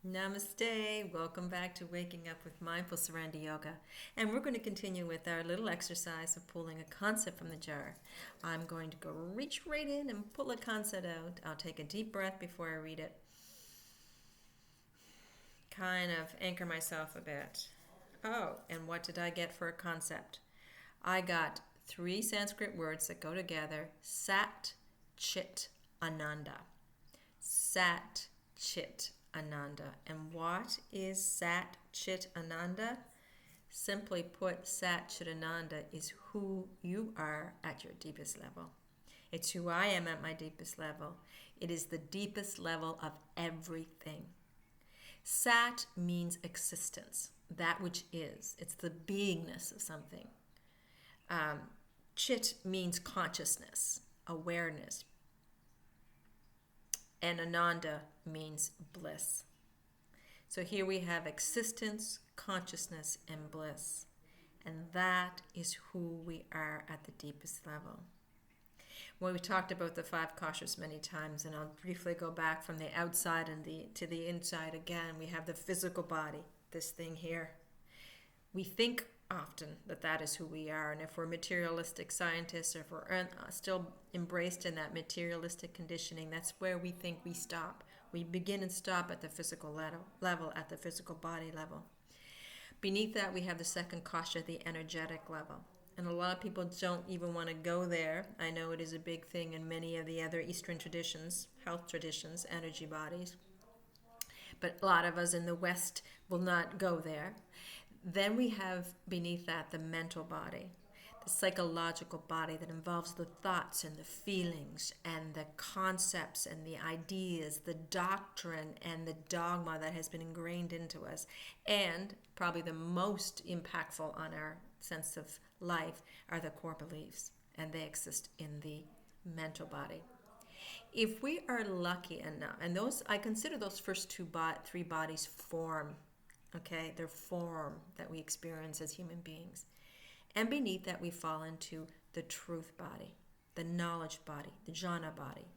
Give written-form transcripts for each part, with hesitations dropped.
Namaste. Welcome back to Waking Up with Mindful Surrender Yoga. And we're going to continue with our little exercise of pulling a concept from the jar. I'm going to go reach right in and pull a concept out. I'll take a deep breath before I read it. Kind of anchor myself a bit. Oh, and what did I get for a concept? I got three Sanskrit words that go together: Sat, Chit, Ananda. Sat, Chit, Ananda. And what is Sat Chit Ananda? Simply put, Sat Chit Ananda is who you are at your deepest level. It's who I am at my deepest level. It is the deepest level of everything. Sat means existence, that which is. It's the beingness of something. Chit means consciousness, awareness, and Ananda means bliss. So here we have existence, consciousness, and bliss. And that is who we are at the deepest level. Well, we talked about the five koshas many times, and I'll briefly go back from the outside and to the inside again. We have the physical body, this thing here. We think often that is who we are, and if we're materialistic scientists, or if we're still embraced in that materialistic conditioning, that's where we think we stop. We begin and stop at the physical level, at the physical body level. Beneath that, we have the second kosha, the energetic level. And a lot of people don't even want to go there. I know it is a big thing in many of the other Eastern traditions, health traditions, energy bodies. But a lot of us in the West will not go there. Then we have beneath that the mental body, the psychological body that involves the thoughts and the feelings and the concepts and the ideas, the doctrine and the dogma that has been ingrained into us. And probably the most impactful on our sense of life are the core beliefs, and they exist in the mental body. If we are lucky enough, and those, I consider those first three bodies form. Okay, they're form that we experience as human beings. And beneath that, we fall into the truth body, the knowledge body, the jhana body.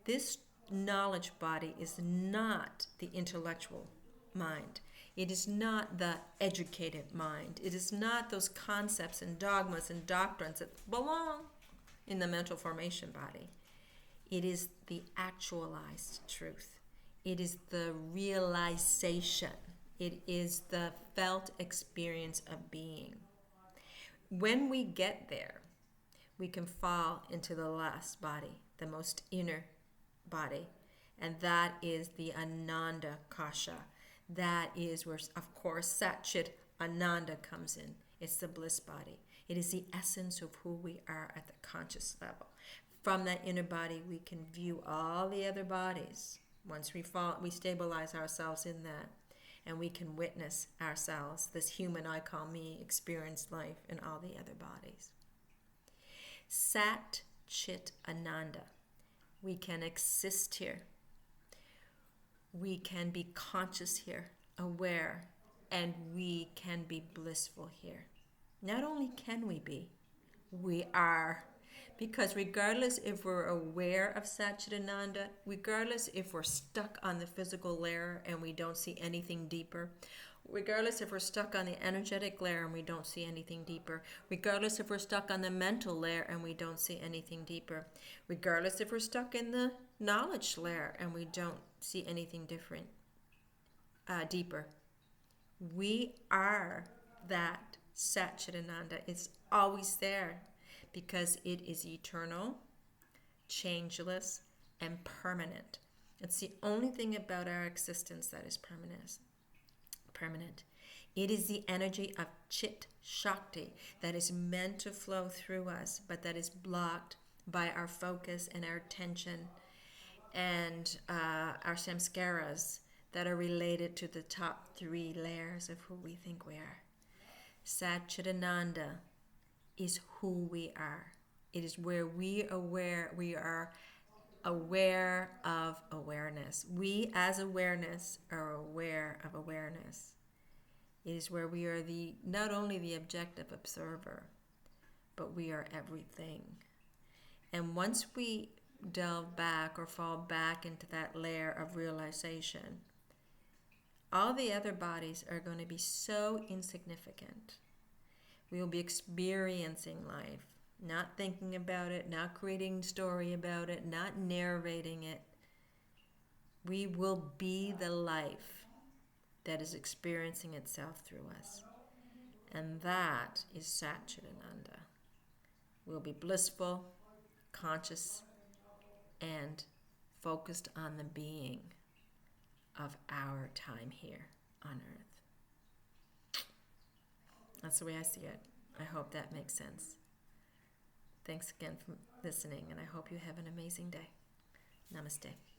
This knowledge body is not the intellectual mind. It is not the educated mind. It is not those concepts and dogmas and doctrines that belong in the mental formation body. It is the actualized truth. It is the realization. It is the felt experience of being. When we get there, we can fall into the last body, the most inner body, and that is the Ananda Kasha. That is where, of course, Sat Chit Ananda comes in. It's the bliss body. It is the essence of who we are at the conscious level. From that inner body, we can view all the other bodies. Once we stabilize ourselves in that. And we can witness ourselves, this human I call me, experience life in all the other bodies. Sat Chit Ananda. We can exist here. We can be conscious here, aware, and we can be blissful here. Not only can we are. Because regardless if we're aware of Satchidananda, regardless if we're stuck on the physical layer and we don't see anything deeper, regardless if we're stuck on the energetic layer and we don't see anything deeper, regardless if we're stuck on the mental layer and we don't see anything deeper, regardless if we're stuck in the knowledge layer and we don't see anything deeper, we are that Satchidananda. It's always there. Because it is eternal, changeless, and permanent. It's the only thing about our existence that is permanent. It is the energy of Chit Shakti that is meant to flow through us, but that is blocked by our focus and our attention and our samskaras that are related to the top three layers of who we think we are. Satchidananda is who we are. It is where we are aware of awareness. We as awareness are aware of awareness. It is where we are not only the objective observer, but we are everything. And once we delve back or fall back into that layer of realization, All the other bodies are going to be so insignificant. We will be experiencing life, not thinking about it, not creating a story about it, not narrating it. We will be the life that is experiencing itself through us. And that is Chit Ananda. We'll be blissful, conscious, and focused on the being of our time here on earth. That's the way I see it. I hope that makes sense. Thanks again for listening, and I hope you have an amazing day. Namaste.